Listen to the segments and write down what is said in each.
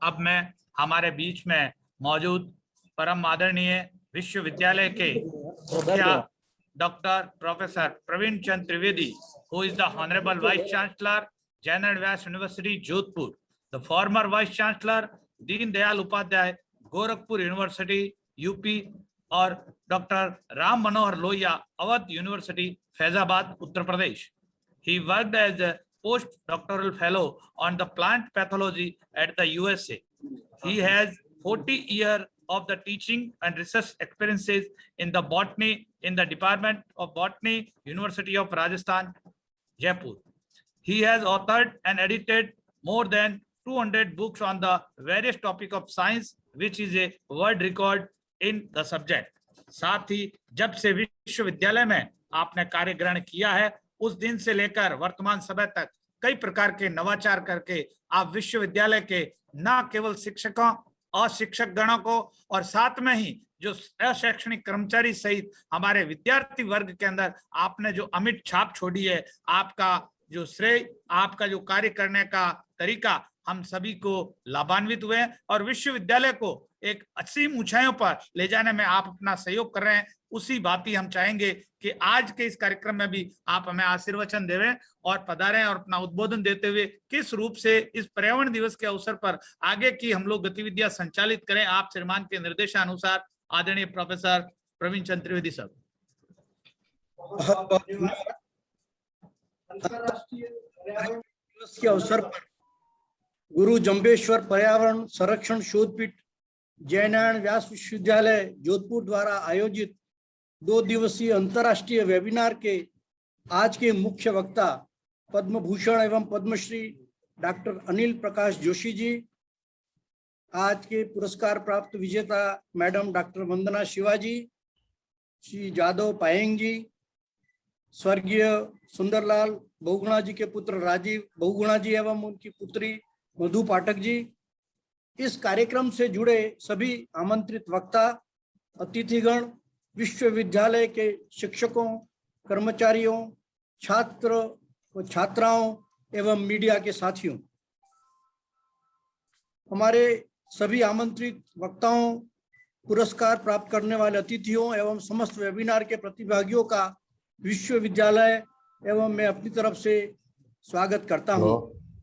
अब मैं हमारे बीच में मौजूद परम आदरणीय विश्वविद्यालय के मुखिया doctor professor Praveen Chandra Trivedi, who is the Honorable Vice Chancellor, Jain and Vyas University, Jodhpur, the former Vice Chancellor, Deen Dayal Upadhyay, Gorakhpur University, UP, और doctor Ram Manohar Lohia, Awadh university, Faizabad, Uttar Pradesh. He worked as a postdoctoral fellow on the plant pathology at the USA. He has 40 years of the teaching and research experiences in the botany in the Department of Botany, University of Rajasthan, Jaipur. He has authored and edited more than 200 books on the various topics of science, which is a world record in the subject. साथ ही जब से विश्वविद्यालय में आपने कार्य ग्रहण किया है, उस दिन से लेकर वर्तमान समय तक कई प्रकार के नवाचार करके आप विश्वविद्यालय के न केवल शिक्षकों और शिक्षक गणों को और साथ में ही जो अशैक्षणिक कर्मचारी सहित हमारे विद्यार्थी वर्ग के अंदर आपने जो अमिट छाप छोड़ी है, आपका जो श्रेय, आपका जो कार्य करने का तरीका हम सभी को लाभान्वित हुए और विश्वविद्यालय को एक असीम ऊंचाइयों पर ले जाने में आप अपना सहयोग कर रहे हैं। उसी बात ही हम चाहेंगे कि आज के इस कार्यक्रम में भी आप हमें आशीर्वचन देवें और पधारें और अपना उद्बोधन देते हुए किस रूप से इस पर्यावरण दिवस के अवसर पर आगे की हम लोग गतिविधियां संचालित करें। आप श्रीमान के निर्देशानुसार आदरणीय प्रोफेसर प्रवीण चंद्र त्रिवेदी साहब। अंतरराष्ट्रीय पर्यावरण दिवस के अवसर पर गुरु जंबेश्वर पर्यावरण संरक्षण शोधपीठ जैन एंड व्यास विश्वविद्यालय जोधपुर द्वारा आयोजित 2 दिवसीय अंतरराष्ट्रीय वेबिनार के आज के मुख्य वक्ता पद्म भूषण एवं पद्मश्री डॉक्टर अनिल प्रकाश जोशी जी, आज के पुरस्कार प्राप्त विजेता मैडम डॉक्टर वंदना शिवाजी, श्री जादव पायेंग जी, स्वर्गीय सुंदरलाल बहुगुणा जी के पुत्र राजीव बहुगुणा जी एवं उनकी पुत्री मधु पाठक जी, इस कार्यक्रम से जुड़े सभी आमंत्रित वक्ता, अतिथिगण, विश्वविद्यालय के शिक्षकों, कर्मचारियों, छात्र व छात्राओं एवं मीडिया के साथियों, हमारे सभी आमंत्रित वक्ताओं, पुरस्कार प्राप्त करने वाले अतिथियों एवं समस्त वेबिनार के प्रतिभागियों का विश्वविद्यालय एवं मैं अपनी तरफ से स्वागत करता हूं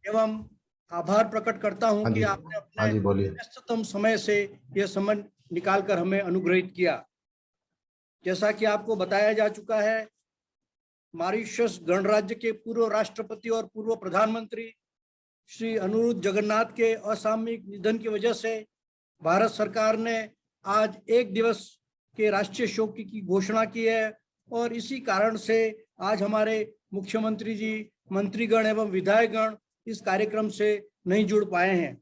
एवं आभार प्रकट करता हूं कि आपने अपने व्यस्ततम समय से यह समय निकालकर हमें अनुग्रहित किया। जैसा कि आपको बताया जा चुका है, मॉरिशस गणराज्य के पूर्व राष्ट्रपति और पूर्व प्रधानमंत्री श्री अनुरुद्ध जगन्नाथ के असामयिक निधन की वजह से भारत सरकार ने आज 1 दिवस के राष्ट्रीय शोक की घोषणा की है और इसी कारण से आज हमारे मुख्यमंत्री जी, मंत्रीगण एवं विधायकगण इस कार्यक्रम से नहीं जुड़ पाए हैं।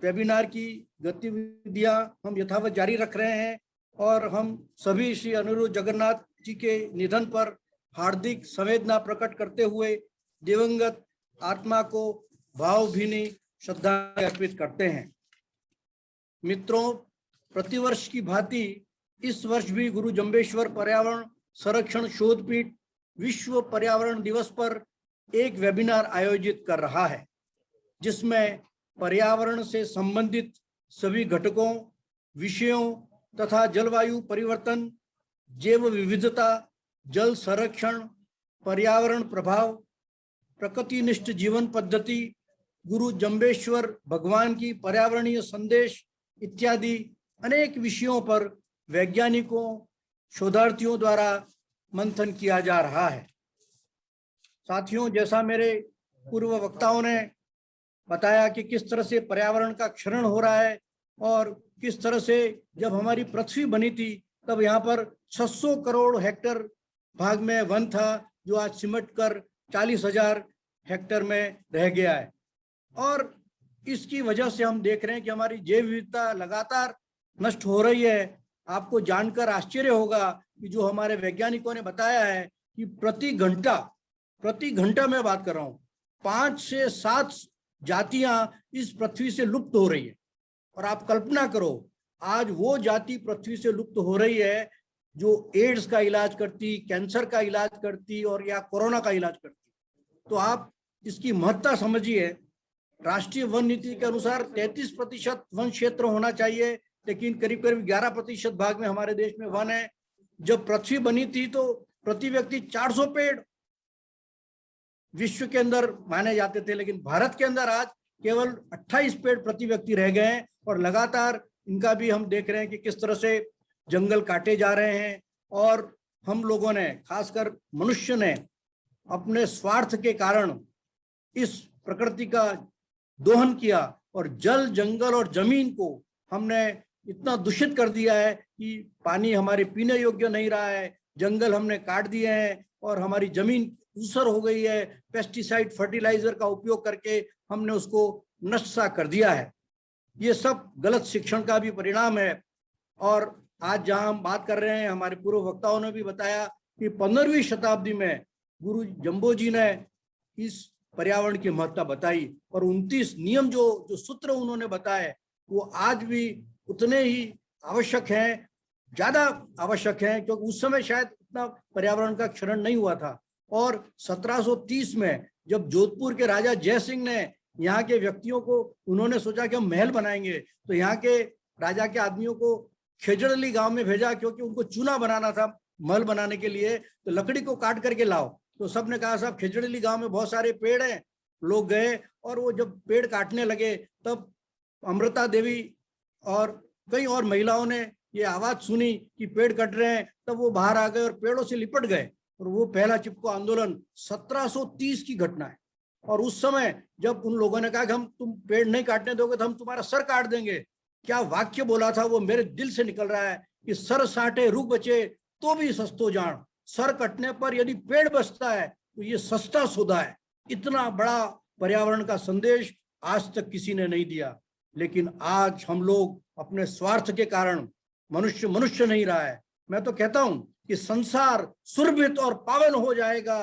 वेबिनार की गतिविधियां हम यथावत जारी रख रहे हैं और हम सभी श्री अनुरुद्ध जगन्नाथ जी के निधन पर हार्दिक संवेदना प्रकट करते हुए दिवंगत आत्मा को भावभीनी श्रद्धांजलि अर्पित करते हैं। मित्रों, प्रतिवर्ष की भांति इस वर्ष भी गुरु जंबेश्वर पर्यावरण संरक्षण शोधपीठ विश्व पर्यावरण दिवस पर एक वेबिनार आयोजित कर रहा है, जिसमें पर्यावरण से संबंधित सभी घटकों, विषयों तथा जलवायु परिवर्तन, जैव विविधता, जल संरक्षण, पर्यावरण प्रभाव, प्रकृतिनिष्ठ जीवन पद्धति, गुरु जंबेश्वर भगवान की पर्यावरणीय संदेश इत्यादि अनेक विषयों पर वैज्ञानिकों, शोधार्थियों द्वारा मंथन किया जा रहा है। साथियों, जैसा मेरे पूर्व वक्ताओं ने बताया कि किस तरह से पर्यावरण का क्षरण हो रहा है और किस तरह से जब हमारी पृथ्वी बनी थी तब यहाँ पर 600 करोड़ हेक्टेयर भाग में वन था, जो आज सिमट कर 40,000 हेक्टेयर में रह गया है। और इसकी वजह से हम देख रहे हैं कि हमारी जैव विविधता लगातार नष्ट हो रही है। आपको जानकर आश्चर्य होगा कि जो हमारे वैज्ञानिकों ने बताया है कि प्रति घंटा मैं बात कर रहा हूँ, 5 से 7 जातियां इस पृथ्वी से लुप्त हो रही है। और आप कल्पना करो, आज वो जाति पृथ्वी से लुप्त हो रही है जो एड्स का इलाज करती, कैंसर का इलाज करती और या कोरोना का इलाज करती। तो आप इसकी महत्ता समझिए राष्ट्रीय वन नीति के अनुसार 33% वन क्षेत्र होना चाहिए, लेकिन करीब करीब 11% भाग में हमारे देश में वन है। जब पृथ्वी बनी थी तो प्रति व्यक्ति 400 पेड़ विश्व के अंदर माने जाते थे, लेकिन भारत के अंदर आज केवल 28 पेड़ प्रति व्यक्ति रह गए हैं। और लगातार इनका भी हम देख रहे हैं कि किस तरह से जंगल काटे जा रहे हैं। और हम लोगों ने, खासकर मनुष्य ने, अपने स्वार्थ के कारण इस प्रकृति का दोहन किया और जल, जंगल और जमीन को हमने इतना दूषित कर दिया है कि पानी हमारे पीने योग्य नहीं रहा है, जंगल हमने काट दिए हैं और हमारी जमीन ऊसर हो गई है। पेस्टिसाइड, फर्टिलाइजर का उपयोग करके हमने उसको नष्ट सा कर दिया है। ये सब गलत शिक्षण का भी परिणाम है। और आज जहां हम बात कर रहे हैं, हमारे पूर्व वक्ताओं ने भी बताया कि 15वीं शताब्दी में गुरु जम्बो जी ने इस पर्यावरण की महत्ता बताई और 29 नियम जो सूत्र उन्होंने बताए वो आज भी उतने ही आवश्यक हैं, ज्यादा आवश्यक हैं, क्योंकि उस समय शायद इतना पर्यावरण का क्षरण नहीं हुआ था। और 1730 में जब जोधपुर के राजा जय सिंह ने यहाँ के व्यक्तियों को, उन्होंने सोचा कि हम महल बनाएंगे, तो यहाँ के राजा के आदमियों को खेजड़ली गांव में भेजा, क्योंकि उनको चूना बनाना था महल बनाने के लिए। तो लकड़ी को काट करके लाओ, तो सबने कहा साहब खेजड़ली गांव में बहुत सारे पेड़ हैं। लोग गए और वो जब पेड़ काटने लगे तब अमृता देवी और कई और महिलाओं ने ये आवाज सुनी कि पेड़ कट रहे हैं, तब वो बाहर आ गए और पेड़ों से लिपट गए। और वो पहला चिपको आंदोलन 1730 की घटना है। और उस समय जब उन लोगों ने कहा कि हम, तुम पेड़ नहीं काटने दोगे तो हम तुम्हारा सर काट देंगे, क्या वाक्य बोला था वो मेरे दिल से निकल रहा है कि सर साटे रुख बचे तो भी सस्तो जान, सर कटने पर यदि पेड़ बचता है तो ये सस्ता सौदा है। इतना बड़ा पर्यावरण का संदेश आज तक किसी ने नहीं दिया, लेकिन आज हम लोग अपने स्वार्थ के कारण, मनुष्य नहीं रहा है। मैं तो कहता हूं कि संसार सुरभित और पावन हो जाएगा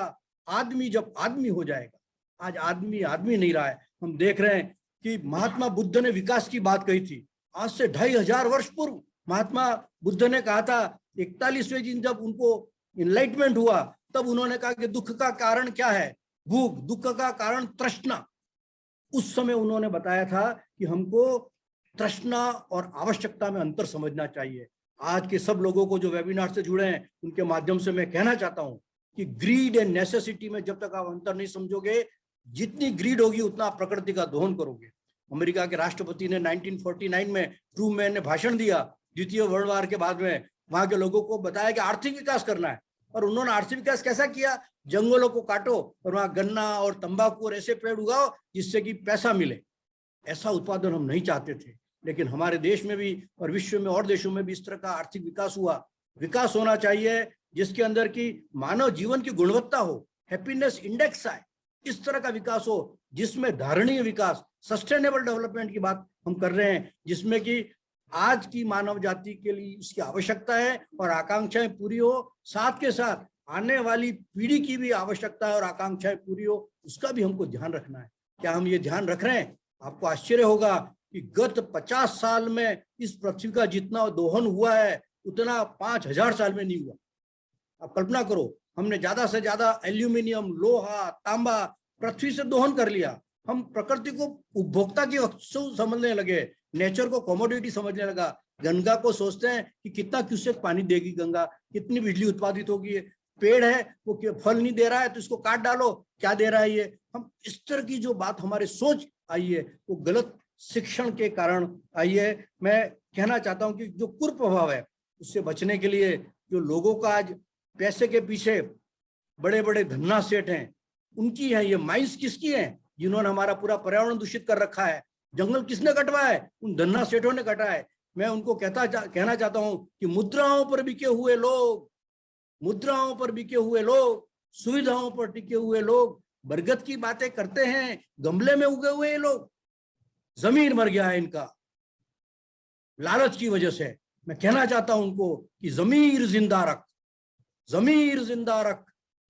आदमी जब आदमी हो जाएगा। आज आदमी नहीं रहा है। हम देख रहे हैं कि महात्मा बुद्ध ने विकास की बात कही थी आज से 2500 वर्ष पूर्व। महात्मा बुद्ध ने कहा था 41वें दिन जब उनको इनलाइटमेंट हुआ, तब उन्होंने कहा कि दुख का कारण क्या है? भूख। दुख का कारण तृष्णा। उस समय उन्होंने बताया था कि हमको तृष्णा और आवश्यकता में अंतर समझना चाहिए। आज के सब लोगों को जो वेबिनार से जुड़े हैं उनके माध्यम से मैं कहना चाहता हूं कि ग्रीड एंड नेसेसिटी में जब तक आप अंतर नहीं समझोगे, जितनी ग्रीड होगी उतना आप प्रकृति का दोहन करोगे। अमेरिका के राष्ट्रपति ने 1949 में ट्रूमैन ने भाषण दिया, द्वितीय वर्ल्ड वार के बाद में, वहां के लोगों को बताया कि आर्थिक विकास करना है। और उन्होंने आर्थिक विकास कैसा किया? जंगलों को काटो और वहां गन्ना और तंबाकू और ऐसे पेड़ उगाओ जिससे कि पैसा मिले। ऐसा उत्पादन हम नहीं चाहते थे, लेकिन हमारे देश में भी और विश्व में और देशों में भी इस तरह का आर्थिक विकास हुआ। विकास होना चाहिए जिसके अंदर की मानव जीवन की गुणवत्ता हो, हैप्पीनेस इंडेक्स आए, इस तरह का विकास हो जिसमें धारणीय विकास, सस्टेनेबल डेवलपमेंट की बात हम कर रहे हैं, जिसमें कि आज की मानव जाति के लिए उसकी आवश्यकता है और आकांक्षाएं पूरी हो, साथ के साथ आने वाली पीढ़ी की भी आवश्यकता है और आकांक्षाएं पूरी हो, उसका भी हमको ध्यान रखना है। क्या हम ये ध्यान रख रहे हैं? आपको आश्चर्य होगा कि गत 50 साल में इस पृथ्वी का जितना दोहन हुआ है उतना 5000 साल में नहीं हुआ। आप कल्पना करो, हमने ज्यादा से ज्यादा एल्यूमिनियम, लोहा, तांबा पृथ्वी से दोहन कर लिया। हम प्रकृति को उपभोक्ता की वस्तु समझने लगे, नेचर को कमोडिटी समझने लगा। गंगा को सोचते हैं कि कितना क्यूसेक पानी देगी गंगा, कितनी बिजली उत्पादित होगी। पेड़ है वो फल नहीं दे रहा है तो इसको काट डालो, क्या दे रहा है ये। हम इस तरह की जो बात हमारे सोच आई है वो गलत शिक्षण के कारण आई है। मैं कहना चाहता हूं कि जो कुप्रभाव है उससे बचने के लिए जो लोगों का आज पैसे के पीछे बड़े बड़े धन्ना सेठ हैं, उनकी है ये माइंस किसकी है जिन्होंने हमारा पूरा पर्यावरण दूषित कर रखा है। जंगल किसने कटवाया है? उन धन्ना सेठों ने कटा है। मैं उनको कहना चाहता हूं कि मुद्राओं पर बिके हुए लोग, मुद्राओं पर बिके हुए लोग, सुविधाओं पर टिके हुए लोग बरगद की बातें करते हैं, गमले में उगे हुए लोग, जमीन मर गया है इनका लालच की वजह से। मैं कहना चाहता हूं उनको कि जमीर जिंदा रख, जमीर जिंदा रख,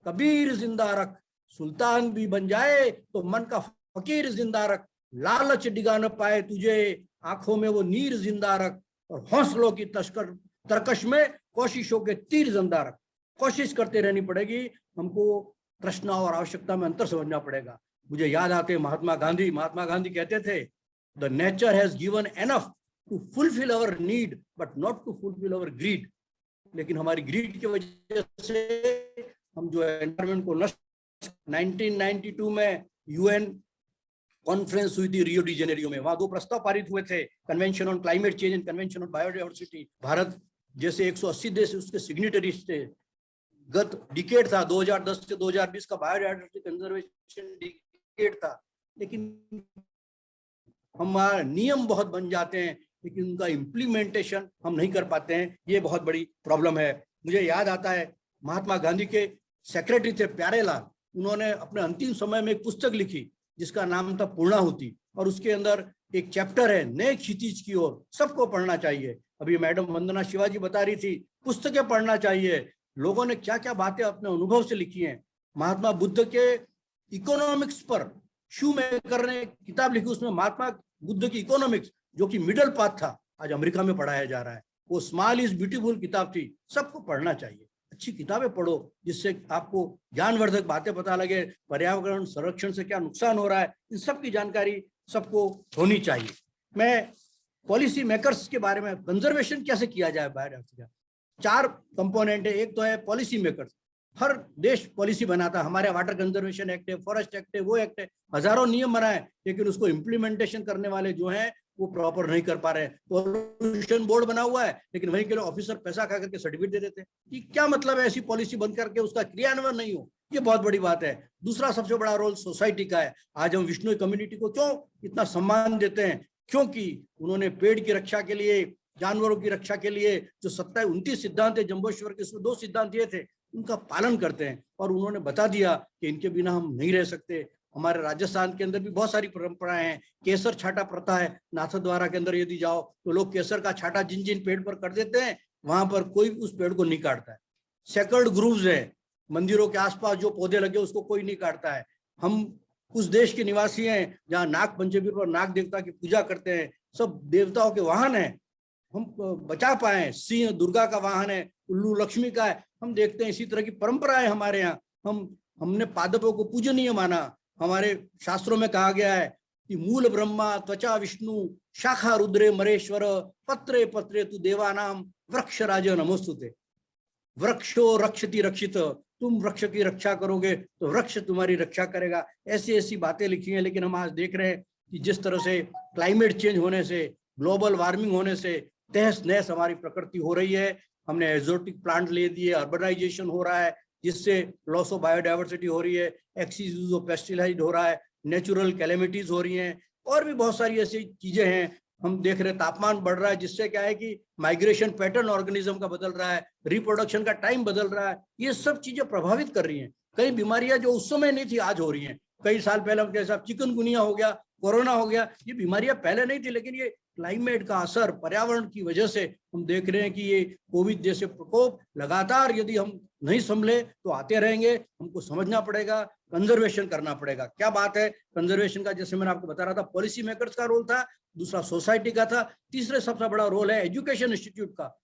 कबीर जिंदा रख, सुल्तान भी बन जाए तो मन का फकीर जिंदा रख, लालच डिगा न पाए तुझे, आंखों में वो नीर जिंदा रख, और हौसलों की तरकश में कोशिशों के तीर जिंदा रख। कोशिश करते रहनी पड़ेगी, हमको तृष्णा और आवश्यकता में अंतर समझना पड़ेगा। मुझे याद आते महात्मा गांधी कहते थे, the nature has given enough to fulfil our need but not to fulfil our greed. लेकिन हमारी ग्रीड की वजह से हम जो एनवायरमेंट को नष्ट। 1992 में यूएन कॉन्फ्रेंस हुई थी रियो डी जेनेरियो में, वहां 2 प्रस्ताव पारित हुए थे, convention on climate change and convention on biodiversity. Bharat जैसे 180 देश उसके सिग्नेटरीज थे। गत डिकेड था 2010 से 2020 का बायोडाइवर्सिटी कंजर्वेशन डिकेड था, लेकिन हमारे नियम बहुत बन जाते हैं लेकिन उनका इम्प्लीमेंटेशन हम नहीं कर पाते हैं, ये बहुत बड़ी प्रॉब्लम है। मुझे याद आता है महात्मा गांधी के सेक्रेटरी थे प्यारेलाल, उन्होंने अपने अंतिम समय में एक पुस्तक लिखी जिसका नाम था पूर्णाहुति, और उसके अंदर एक चैप्टर है नए क्षितिज की ओर, सबको पढ़ना चाहिए। अभी मैडम वंदना शिवाजी बता रही थी पुस्तकें पढ़ना चाहिए, लोगों ने क्या क्या बातें अपने अनुभव से लिखी हैं। महात्मा बुद्ध के इकोनॉमिक्स पर शू मेकर ने किताब लिखी, उसमें महात्मा बुद्ध की इकोनॉमिक्स जो कि मिडल पाथ था, आज अमेरिका में पढ़ाया जा रहा है। वो स्मॉल इज ब्यूटीफुल किताब थी, सबको पढ़ना चाहिए। अच्छी किताबें पढ़ो जिससे आपको ज्ञानवर्धक बातें पता लगे, पर्यावरण संरक्षण से क्या नुकसान हो रहा है, इन सब की जानकारी सबको होनी चाहिए। मैं पॉलिसी मेकर्स के बारे में, कंजर्वेशन कैसे किया जाए बायोडाइवर्सिटी का, 4 कंपोनेंट है। एक तो है पॉलिसी मेकर्स, हर देश पॉलिसी बनाता है, हमारे वाटर कंजर्वेशन एक्ट है, फॉरेस्ट एक्ट है, वो एक्ट है, हजारों नियम बनाए, लेकिन उसको इम्प्लीमेंटेशन करने वाले जो हैं वो प्रॉपर नहीं कर पा रहे हैं। पॉल्यूशन बोर्ड बना हुआ है लेकिन वहीं के लोग ऑफिसर पैसा खा करके सर्टिफिकेट दे देते हैं, कि क्या मतलब है ऐसी पॉलिसी बन करके उसका क्रियान्वयन नहीं हो, ये बहुत बड़ी बात है। दूसरा सबसे बड़ा रोल सोसाइटी का है। आज हम विष्णु कम्युनिटी को क्यों इतना सम्मान देते हैं, क्योंकि उन्होंने पेड़ की रक्षा के लिए, जानवरों की रक्षा के लिए जो 29 सिद्धांत है जम्बोश्वर के, उसमें 2 सिद्धांत ये थे, उनका पालन करते हैं। और उन्होंने बता दिया कि इनके बिना हम नहीं रह सकते। हमारे राजस्थान के अंदर भी बहुत सारी परंपराएं हैं, केसर छाटा प्रथा है, नाथद्वारा के अंदर यदि जाओ तो लोग केसर का छाटा जिन जिन पेड़ पर कर देते हैं, वहां पर कोई उस पेड़ को नहीं काटता है। सेक्रेड ग्रूव्स है, मंदिरों के आसपास जो पौधे लगे उसको कोई नहीं काटता है। हम उस देश के निवासी हैं जहाँ नाग पंचमी पर नाग देवता की पूजा करते हैं, सब देवताओं के वाहन है, हम बचा पाए। सिंह दुर्गा का वाहन है, उल्लू लक्ष्मी का है। हम देखते हैं इसी तरह की परंपराएं हमारे यहाँ। हमने पादपों को पूजनीय माना। हमारे शास्त्रों में कहा गया है कि मूल ब्रह्मा त्वचा विष्णु शाखा रुद्रे मरेश्वर पत्रे पत्रे तु देवानाम वृक्ष राज नमोस्तुते। वृक्षो रक्षति रक्षित, तुम वृक्ष की रक्षा करोगे तो वृक्ष तुम्हारी रक्षा करेगा। ऐसी ऐसी बातें लिखी हैं। लेकिन हम आज देख रहे हैं कि जिस तरह से क्लाइमेट चेंज होने से, ग्लोबल वार्मिंग होने से तहस नहस हमारी प्रकृति हो रही है। हमने एक्सोटिक प्लांट ले दिए, अर्बनाइजेशन हो रहा है जिससे लॉस ऑफ बायोडाइवर्सिटी हो रही है, एक्सेस यूज ऑफ पेस्टिसाइड हो रहा है, नेचुरल कैलेमिटीज हो रही हैं, और भी बहुत सारी ऐसी चीजें हैं। हम देख रहे हैं तापमान बढ़ रहा है जिससे क्या है कि माइग्रेशन पैटर्न ऑर्गेनिज्म का बदल रहा है, रिप्रोडक्शन का टाइम बदल रहा है। ये सब चीजें प्रभावित कर रही हैं। कई बीमारियां जो उस समय नहीं थी आज हो रही हैं। कई साल पहले हम जैसा चिकनगुनिया हो गया, कोरोना हो गया, ये बीमारियां पहले नहीं थी, लेकिन ये क्लाइमेट का असर, पर्यावरण की वजह से हम देख रहे हैं कि ये कोविड जैसे प्रकोप लगातार यदि हम नहीं संभले तो आते रहेंगे। हमको समझना पड़ेगा, कंजर्वेशन करना पड़ेगा। क्या बात है कंजर्वेशन का, जैसे मैंने आपको बता रहा था, पॉलिसी मेकर्स का रोल था, दूसरा सोसाइटी का था, तीसरे सबसे बड़ा रोल है एजुकेशन इंस्टीट्यूट का।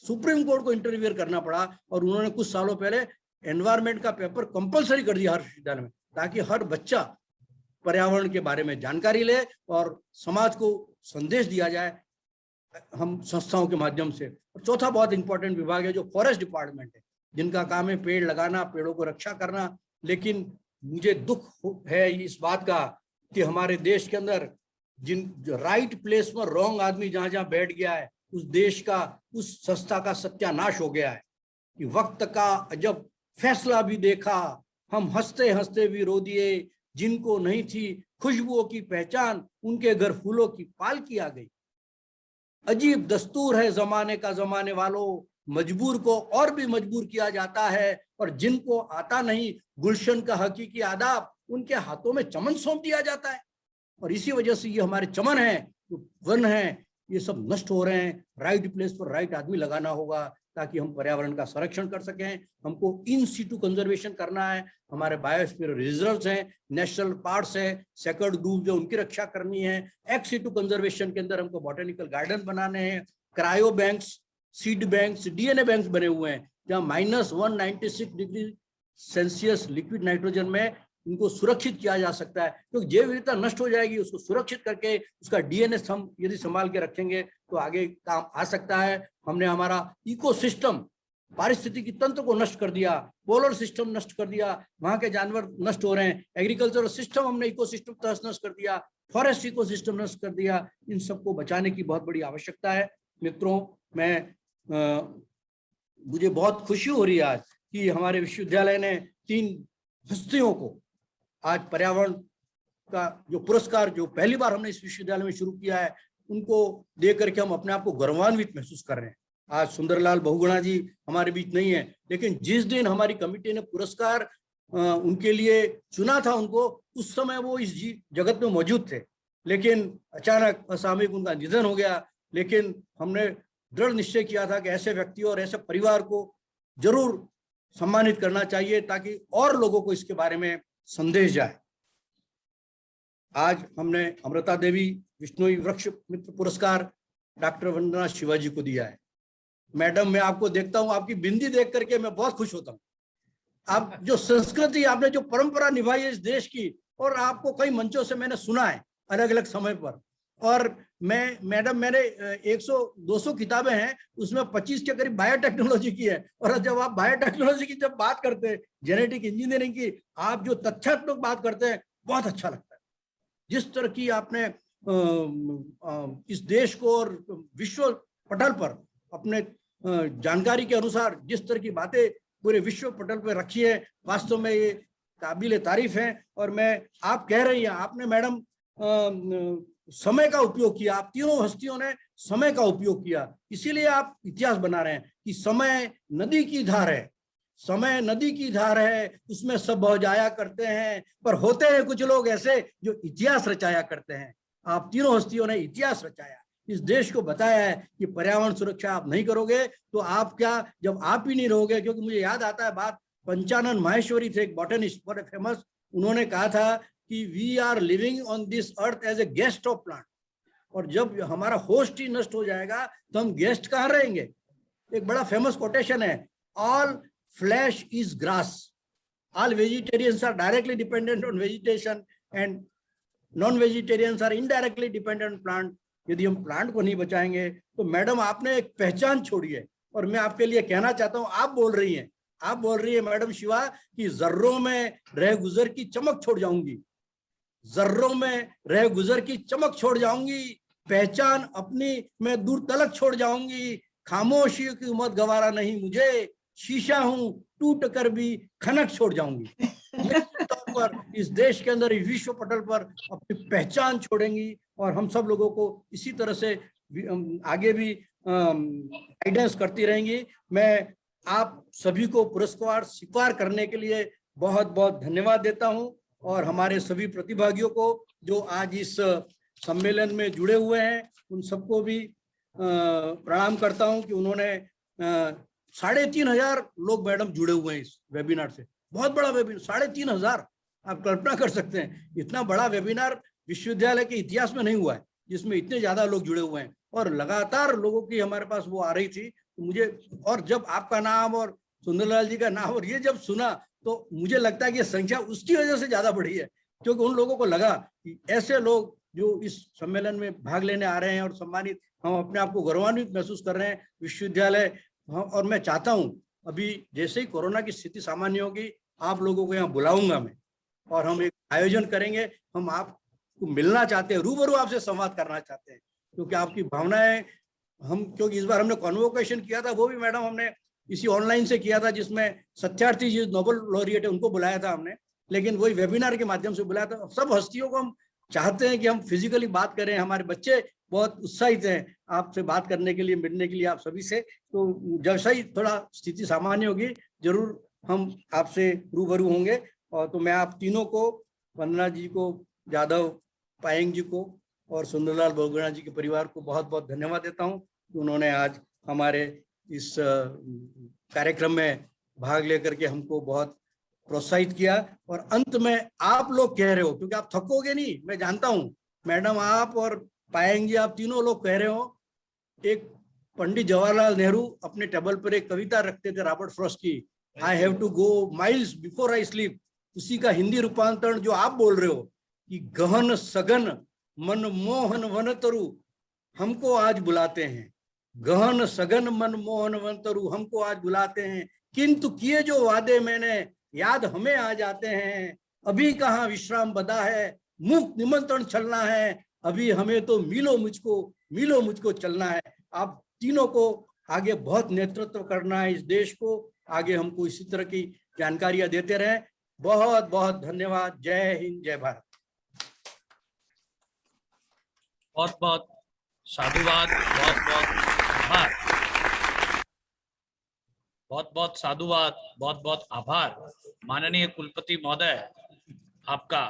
सुप्रीम कोर्ट को इंटरव्यू करना पड़ा और उन्होंने कुछ सालों पहले एनवायरमेंट का पेपर कंपलसरी कर दिया हर विश्वविद्यालय में, ताकि हर बच्चा पर्यावरण के बारे में जानकारी ले और समाज को संदेश दिया जाए हम संस्थाओं के माध्यम से। और चौथा बहुत इंपॉर्टेंट विभाग है जो फॉरेस्ट डिपार्टमेंट है, जिनका काम है पेड़ लगाना, पेड़ों को रक्षा करना। लेकिन मुझे दुख है इस बात का कि हमारे देश के अंदर जिन राइट प्लेस पर रॉन्ग आदमी जहां जहां बैठ गया है, उस देश का, उस संस्था का सत्यानाश हो गया है। कि वक्त का जब फैसला भी देखा, हम हंसते हंसते भी रो दिए, जिनको नहीं थी खुशबुओं की पहचान, उनके घर फूलों की पालकी आ गई। अजीब दस्तूर है जमाने का, जमाने वालों, मजबूर को और भी मजबूर किया जाता है, और जिनको आता नहीं गुलशन का हकीकी आदाब, उनके हाथों में चमन सौंप दिया जाता है। और इसी वजह से ये हमारे चमन है, जो वन है, ये सब नष्ट हो रहे हैं। राइट प्लेस पर राइट आदमी लगाना होगा ताकि हम पर्यावरण का संरक्षण कर सकें। हमको इन सीटू कंजर्वेशन करना है। हमारे बायोस्फीयर रिजर्व्स हैं, नेशनल पार्क्स हैं, सेक्रेड ग्रूव्स है, उनकी रक्षा करनी है। एक्स सीटू कंजर्वेशन के अंदर हमको बॉटेनिकल गार्डन बनाने हैं, cryo banks, seed banks, DNA banks बने हुए हैं, जहाँ -196 डिग्री सेल्सियस लिक्विड नाइट्रोजन में उनको सुरक्षित किया जा सकता है, क्योंकि जैव विविधता नष्ट हो जाएगी, उसको सुरक्षित करके उसका डीएनए हम यदि संभाल के रखेंगे तो आगे काम आ सकता है। हमने हमारा इकोसिस्टम, पारिस्थितिकी तंत्र को नष्ट कर दिया, पोलर सिस्टम नष्ट कर दिया, वहां के जानवर नष्ट हो रहे हैं, एग्रीकल्चरल सिस्टम हमने इकोसिस्टम तहस नष्ट कर दिया, फॉरेस्ट इकोसिस्टम नष्ट कर दिया। इन सबको बचाने की बहुत बड़ी आवश्यकता है। मित्रों, मुझे बहुत खुशी हो रही है आज कि हमारे विश्वविद्यालय ने 3 हस्तियों को आज पर्यावरण का जो पुरस्कार, जो पहली बार हमने इस विश्वविद्यालय में शुरू किया है, उनको देख करके हम अपने आप को गौरवान्वित महसूस कर रहे हैं। आज सुंदरलाल बहुगुणा जी हमारे बीच नहीं है, लेकिन जिस दिन हमारी कमेटी ने पुरस्कार उनके लिए चुना था उनको, उस समय वो इस जगत में मौजूद थे, लेकिन अचानक असामयिक उनका निधन हो गया। लेकिन हमने दृढ़ निश्चय किया था कि ऐसे व्यक्तियों और ऐसे परिवार को जरूर सम्मानित करना चाहिए ताकि और लोगों को इसके बारे में संदेश जाए। आज हमने अमृता देवी विश्नोई वृक्ष मित्र पुरस्कार डॉक्टर वंदना शिवाजी को दिया है। मैडम, मैं आपको देखता हूं, आपकी बिंदी देख करके मैं बहुत खुश होता हूं। आप जो संस्कृति, आपने जो परंपरा निभाई है इस देश की, और आपको कई मंचों से मैंने सुना है अलग अलग समय पर, और मैडम मैंने 100-200 किताबें हैं, उसमें 25 के करीब बायोटेक्नोलॉजी की है। और जब आप बायोटेक्नोलॉजी की जब बात करते हैं, जेनेटिक इंजीनियरिंग की, आप जो तथ्यात्मक बात करते हैं, बहुत अच्छा लगता है। जिस तरह की आपने इस देश को और विश्व पटल पर अपने जानकारी के अनुसार जिस तरह की बातें पूरे विश्व पटल पर रखी है, वास्तव में ये काबिल तारीफ है। और मैं, आप कह रही हैं, आपने मैडम समय का उपयोग किया, आप तीनों हस्तियों ने समय का उपयोग किया, इसीलिए आप इतिहास बना रहे हैं कि समय नदी की धार है, समय नदी की धार है, उसमें सब बह जाया करते हैं, पर होते हैं कुछ लोग ऐसे जो इतिहास रचाया करते हैं। आप तीनों हस्तियों ने इतिहास रचाया, इस देश को बताया है कि पर्यावरण सुरक्षा आप नहीं करोगे तो आप क्या, जब आप ही नहीं रहोगे। क्योंकि मुझे याद आता है बात, पंचानन माहेश्वरी थे, एक बॉटनिस्ट, बड़े फेमस, उन्होंने कहा था कि we are living on this earth as a guest of plant, और जब हमारा होस्ट ही नष्ट हो जाएगा तो हम गेस्ट कहाँ रहेंगे। एक बड़ा फेमस कोटेशन है, all flesh is grass, all vegetarians are directly dependent on vegetation and non vegetarians are indirectly dependent on plant. यदि हम प्लांट को नहीं बचाएंगे तो मैडम आपने एक पहचान छोड़ी है, और मैं आपके लिए कहना चाहता हूं, आप बोल रही है मैडम शिवा कि जर्रों में रह गुजर की चमक छोड़ जाऊंगी, जर्रों में रह गुजर की चमक छोड़ जाऊंगी, पहचान अपनी मैं दूर तलक छोड़ जाऊंगी, खामोशी की उम्मत गवारा नहीं मुझे, शीशा हूं टूट कर भी खनक छोड़ जाऊंगी। तौर पर इस देश के अंदर, इस विश्व पटल पर अपनी पहचान छोड़ेंगी, और हम सब लोगों को इसी तरह से आगे भी गाइडेंस करती रहेंगी। मैं आप सभी को पुरस्कार स्वीकार करने के लिए बहुत बहुत धन्यवाद देता हूं, और हमारे सभी प्रतिभागियों को जो आज इस सम्मेलन में जुड़े हुए हैं, उन सबको भी प्रणाम करता हूं कि उन्होंने 3,500 लोग मैडम जुड़े हुए हैं इस वेबिनार से। बहुत बड़ा वेबिनार, 3,500, आप कल्पना कर सकते हैं, इतना बड़ा वेबिनार विश्वविद्यालय के इतिहास में नहीं हुआ है जिसमें इतने ज्यादा लोग जुड़े हुए हैं, और लगातार लोगों की हमारे पास वो आ रही थी मुझे। और जब आपका नाम और सुंदरलाल जी का नाम और ये जब सुना तो मुझे लगता है कि संख्या उसकी वजह से ज्यादा बढ़ी है, क्योंकि उन लोगों को लगा कि ऐसे लोग जो इस सम्मेलन में भाग लेने आ रहे हैं और सम्मानित, हम अपने आप को गौरवान्वित महसूस कर रहे हैं विश्वविद्यालय। और मैं चाहता हूं अभी जैसे ही कोरोना की स्थिति सामान्य होगी, आप लोगों को यहाँ बुलाऊंगा मैं, और हम एक आयोजन करेंगे। हम आपको मिलना चाहते हैं, रूबरू आपसे संवाद करना चाहते हैं, क्योंकि आपकी भावनाएं क्योंकि इस बार हमने कॉन्वोकेशन किया था, वो भी मैडम हमने इसी ऑनलाइन से किया था, जिसमें सत्यार्थी जी नोबेल लॉरिएट है उनको बुलाया था हमने, लेकिन वही वेबिनार के माध्यम से बुलाया था। सब हस्तियों को हम चाहते हैं कि हम फिजिकली बात करें, हमारे बच्चे बहुत उत्साहित हैं आपसे बात करने के लिए, मिलने के लिए आप सभी से। तो जैसा ही थोड़ा स्थिति सामान्य होगी जरूर हम आपसे रूबरू होंगे। और तो मैं आप तीनों को, वंदना जी को, जादव पायंग जी को और सुंदरलाल बहुगुणा जी के परिवार को बहुत बहुत धन्यवाद देता हूं कि उन्होंने आज हमारे इस कार्यक्रम में भाग लेकर के हमको बहुत प्रोत्साहित किया। और अंत में आप लोग कह रहे हो, क्योंकि आप थकोगे नहीं, मैं जानता हूं, मैडम आप और पायंग जी, आप तीनों लोग कह रहे हो। एक पंडित जवाहरलाल नेहरू अपने टेबल पर एक कविता रखते थे रॉबर्ट फ्रॉस्ट की, I have to go miles before I sleep, उसी का हिंदी रूपांतरण जो आप बोल रहे हो कि गहन सघन मनमोहन वनतरु हमको आज बुलाते हैं, गहन सघन मनमोहन वनतरु हमको आज बुलाते हैं, किंतु किए जो वादे मैंने याद हमें आ जाते हैं, अभी कहाँ विश्राम बदा है, मुक्त निमंत्रण चलना है, अभी हमें तो मिलो मुझको चलना है। आप तीनों को आगे बहुत नेतृत्व करना है, इस देश को आगे हमको इसी तरह की जानकारियां देते रहें। बहुत बहुत धन्यवाद। जय हिंद, जय भारत। बहुत बहुत साधुवाद, बहुत बहुत आभार, बहुत बहुत साधुवाद, बहुत बहुत आभार माननीय कुलपति महोदय आपका।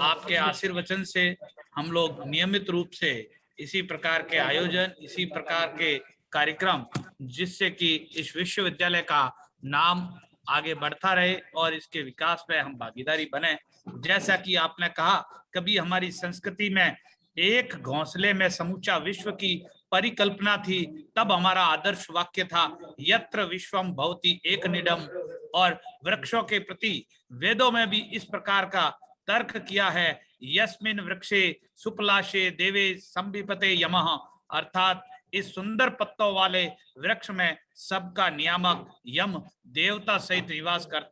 आपके आशीर्वचन से हम लोग नियमित रूप से इसी प्रकार के आयोजन, इसी प्रकार के कार्यक्रम, जिससे कि इस विश्वविद्यालय का नाम आगे बढ़ता रहे और इसके विकास में हम भागीदारी बने। जैसा कि आपने कहा, कभी हमारी संस्कृति में एक घोंसले में समूचा विश्व की परिकल्पना थी, तब हमारा आदर्श वाक्य था यत्र विश्वम भवति एकनिडम, और वृक्षों के प्रति वेदों में भी इस प्रकार का तर्क किया है, यस्मिन वृक्षे सुपलाशे देवे संबिपते यमः, अर्थात इस सुंदर पत्तों वाले वृक्ष में सबका नियामक यम देवता सहित निवास करता